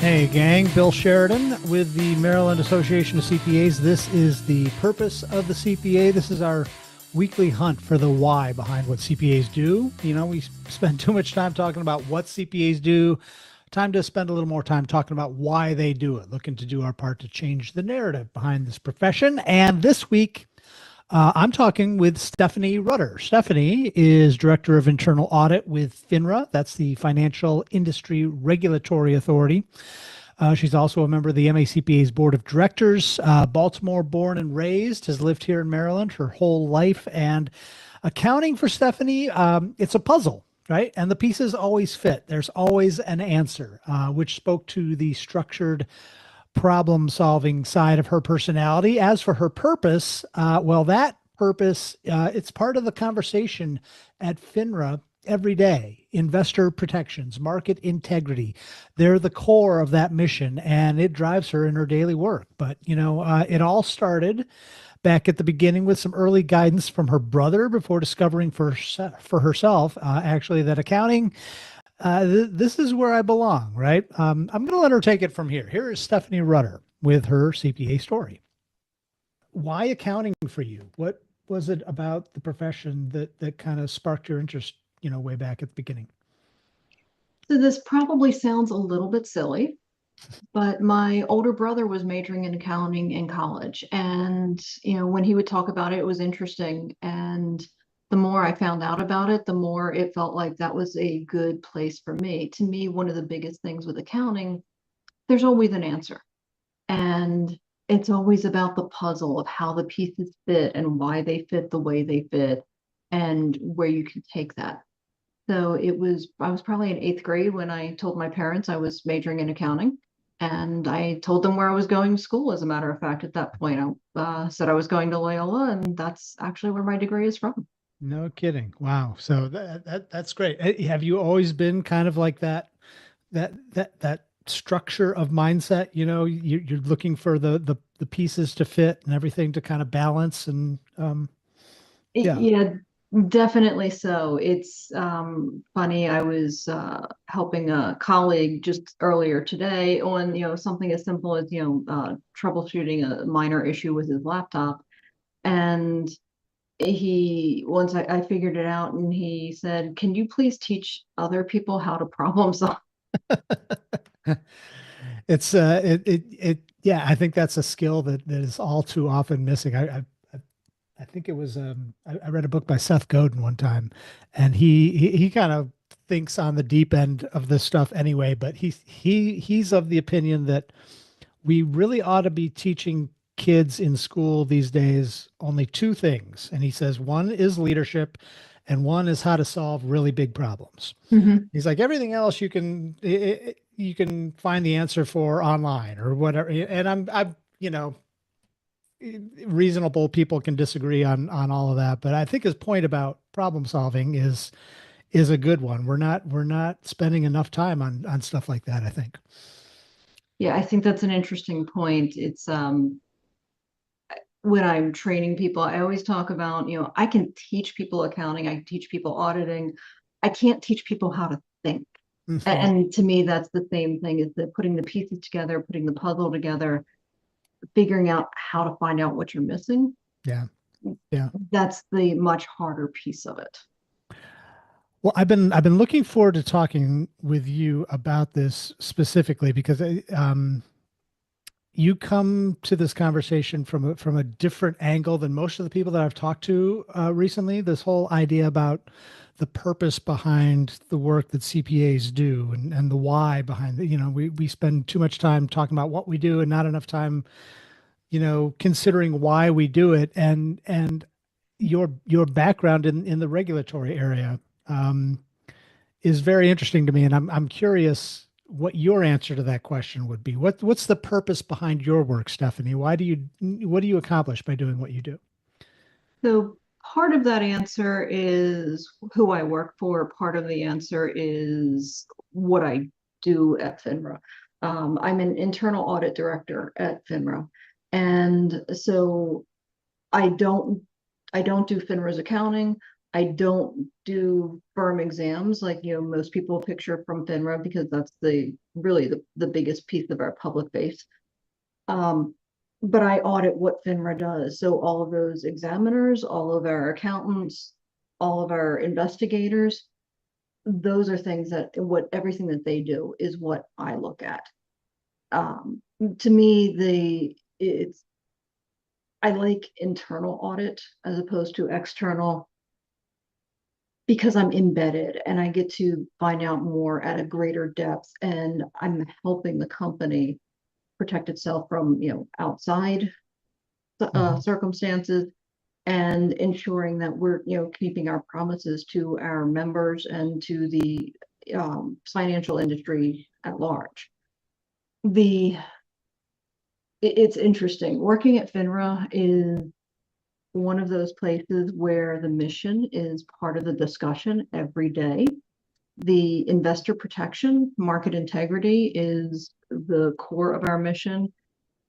Hey, gang. Bill Sheridan with the Maryland Association of CPAs. This is the purpose of the CPA. This is our weekly hunt for the why behind what CPAs do. You know, we spend too much time talking about what CPAs do. Time to spend a little more time talking about why they do it, looking to do our part to change the narrative behind this profession. And this week, I'm talking with Stephanie Rutter. Stephanie is Director of Internal Audit with FINRA. That's the Financial Industry Regulatory Authority. She's also a member of the MACPA's Board of Directors. Baltimore born and raised, has lived here in Maryland her whole life. And accounting for Stephanie, it's a puzzle, right? And the pieces always fit. There's always an answer, which spoke to the structured problem-solving side of her personality. As for her purpose, well, that purpose, it's part of the conversation at FINRA every day. Investor protections, market integrity, they're the core of that mission, and it drives her in her daily work. But, you know, it all started back at the beginning with some early guidance from her brother before discovering for herself, actually, that accounting, this is where I belong, right? I'm going to let her take it from here. Here is Stephanie Rutter with her CPA story. Why accounting for you? What was it about the profession that kind of sparked your interest, you know, way back at the beginning? So this probably sounds a little bit silly, but my older brother was majoring in accounting in college. And, when he would talk about it, it was interesting. And the more I found out about it, the more it felt like that was a good place for me. To me, one of the biggest things with accounting, there's always an answer. And it's always about the puzzle of how the pieces fit and why they fit the way they fit and where you can take that. So I was probably in eighth grade when I told my parents I was majoring in accounting. And I told them where I was going to school, as a matter of fact, at that point. I said I was going to Loyola, and that's actually where my degree is from. No kidding. Wow. So that's great. Have you always been kind of like that structure of mindset? You know, you're looking for the pieces to fit and everything to kind of balance and yeah. Yeah, definitely so. It's funny. I was helping a colleague just earlier today on, something as simple as, troubleshooting a minor issue with his laptop. And once I figured it out, and he said, "Can you please teach other people how to problem solve?" Yeah, I think that's a skill that is all too often missing. I think it was I read a book by Seth Godin one time, and he kind of thinks on the deep end of this stuff anyway, but he's of the opinion that we really ought to be teaching kids in school these days only two things. And he says one is leadership and one is how to solve really big problems. Mhm. He's like, everything else you can find the answer for online or whatever. And I'm, reasonable people can disagree on all of that, but I think his point about problem solving is a good one. We're not spending enough time on stuff like that, I think. Yeah, I think that's an interesting point. It's when I'm training people, I always talk about, I can teach people accounting, I can teach people auditing. I can't teach people how to think. Mhm. And to me, that's the same thing, is that putting the pieces together, putting the puzzle together, figuring out how to find out what you're missing. Yeah. Yeah. That's the much harder piece of it. Well, I've been looking forward to talking with you about this specifically because you come to this conversation from a different angle than most of the people that I've talked to recently. This whole idea about the purpose behind the work that CPAs do and the why behind it. You know, we spend too much time talking about what we do and not enough time, considering why we do it. And your background in the regulatory area um, is very interesting to me, and I'm curious what your answer to that question would be. What's the purpose behind your work, Stephanie? What do you accomplish by doing what you do? So part of that answer is who I work for. Part of the answer is what I do at FINRA. I'm an internal audit director at FINRA. And so I don't I don't do FINRA's accounting. I don't do firm exams like, most people picture from FINRA, because that's really the biggest piece of our public base. But I audit what FINRA does. So all of those examiners, all of our accountants, all of our investigators, those are things that everything that they do is what I look at. To me, I like internal audit as opposed to external, because I'm embedded and I get to find out more at a greater depth, and I'm helping the company protect itself from, outside circumstances, and ensuring that we're, keeping our promises to our members and to the financial industry at large. It's interesting. Working at FINRA is one of those places where the mission is part of the discussion every day. The investor protection, market integrity is the core of our mission.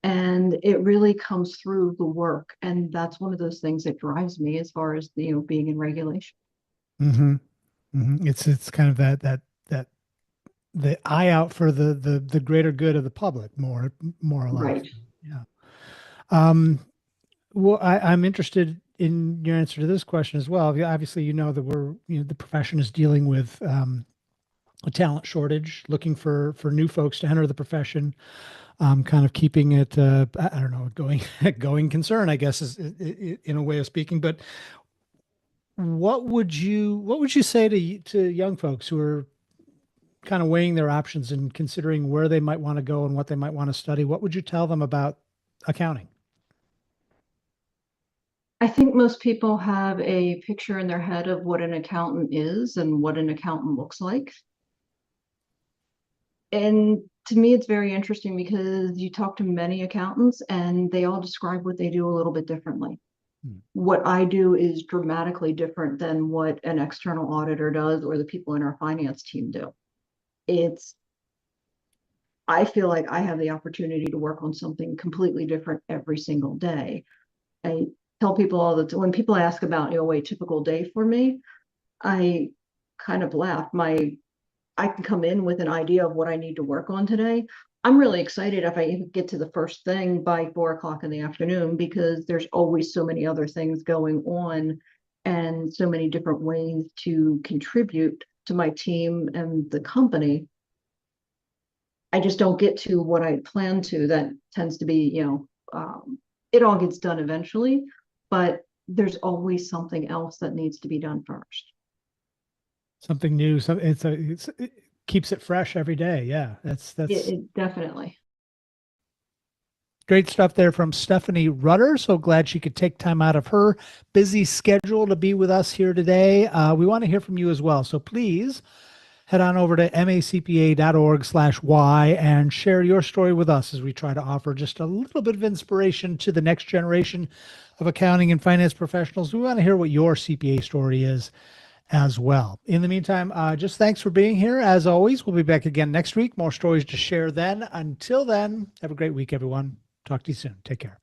And it really comes through the work. And that's one of those things that drives me as far as, being in regulation. Mm-hmm. Mm-hmm. It's kind of that the eye out for the greater good of the public, more or less. Right. Yeah. Well, I'm interested in your answer to this question as well. Obviously, you know that the profession is dealing with a talent shortage, looking for new folks to enter the profession, kind of keeping it, I don't know, going concern, I guess, is in a way of speaking. But what would you say to young folks who are kind of weighing their options and considering where they might want to go and what they might want to study? What would you tell them about accounting? I think most people have a picture in their head of what an accountant is and what an accountant looks like. And to me, it's very interesting because you talk to many accountants and they all describe what they do a little bit differently. Hmm. What I do is dramatically different than what an external auditor does or the people in our finance team do. I feel like I have the opportunity to work on something completely different every single day. I tell people all the time, when people ask about, a typical day for me, I kind of laugh. I can come in with an idea of what I need to work on today. I'm really excited if I get to the first thing by 4 o'clock in the afternoon, because there's always so many other things going on and so many different ways to contribute to my team and the company. I just don't get to what I plan to. That tends to be, it all gets done eventually, but there's always something else that needs to be done first. Something new. It keeps it fresh every day. Yeah, that's It definitely. great stuff there from Stephanie Rutter. So glad she could take time out of her busy schedule to be with us here today. We want to hear from you as well. So please head on over to macpa.org/y and share your story with us as we try to offer just a little bit of inspiration to the next generation of accounting and finance professionals. We want to hear what your CPA story is as well. In the meantime, just thanks for being here. As always, we'll be back again next week. More stories to share then. Until then, have a great week, everyone. Talk to you soon. Take care.